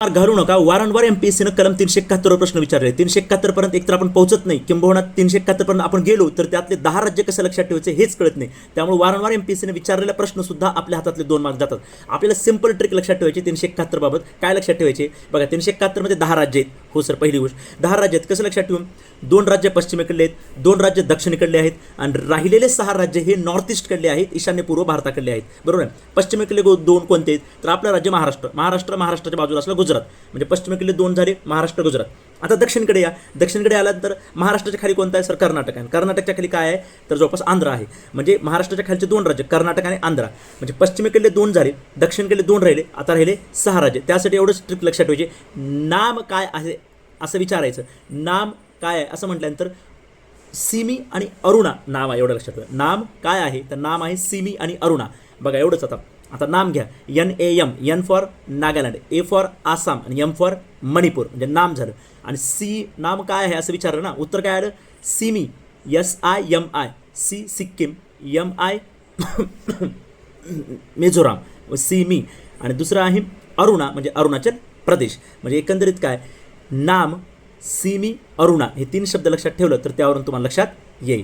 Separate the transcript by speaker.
Speaker 1: घालू नका. वारंवार एमपीएससीनं कलम 371 प्रश्न विचारले. 371 पर्यंत एकतर आपण पोहोचत नाही, किंबहुना 371 पर्यंत आपण गेलो तर त्यातले 10 राज्य कसं लक्षात ठेवायचे हेच कळत नाही. त्यामुळे वारंवार एमपीएससीने विचारलेला प्रश्न सुद्धा आपल्या हातातले 2 मार्क जातात. आपल्याला सिंपल ट्रिक लक्षात ठेवायची 371 बाबत. काय लक्षात ठेवायचे बघा, 371 मध्ये 10 राज्य आहेत. हो सर, पहिली गोष्ट 10 राज्य आहेत. कसं लक्षात ठेवून 2 राज्य पश्चिमेकडले आहेत, 2 राज्य दक्षिणेकडले आहेत आणि राहिलेले 6 राज्य हे नॉर्थ ईस्टकडले आहेत, ईशान्य पूर्व भारताकडले आहेत. बरोबर आहे. पश्चिमेकडले 2 कोणते आहेत तर आपलं राज्य महाराष्ट्राच्या बाजूला असलं गुजरात, म्हणजे पश्चिमेकडले 2 झाले महाराष्ट्र गुजरात. आता दक्षिणकडे या. दक्षिणकडे आला तर महाराष्ट्राच्या खाली कोणता आहे सर? कर्नाटक आहे. कर्नाटकच्या खाली काय आहे तर जवळपास आंध्र आहे. म्हणजे महाराष्ट्राच्या खालचे 2 राज्य कर्नाटक आणि आंध्र. म्हणजे पश्चिमेकडले 2 झाले, दक्षिणकडले 2 राहिले, आता राहिले 6 राज्य. त्यासाठी एवढंच ट्रिक लक्षात ठेवायचे. नाम काय आहे असं विचारायचं. नाम काय आहे असं म्हटल्यानंतर सिमी आणि अरुणा नाव आहे, एवढं लक्षात ठेवा. नाम काय आहे तर नाम आहे सिमी आणि अरुणा. बघा एवढंच. आता नाम घ्या. NAM, N for Nagaland, A for Assam आणि M फॉर मणिपूर, म्हणजे नाम झालं. आणि नाम काय आहे असं विचारलं ना, उत्तर काय आलं? Simi, SIMI, C Sikkim, MI Mizoram, Simi. आणि दुसरं आहे अरुणा म्हणजे अरुणाचल प्रदेश. म्हणजे एकंदरीत काय, नाम, सिमी, अरुणा हे 3 शब्द लक्षात ठेवलं तर त्यावरून तुम्हाला लक्षात येईल.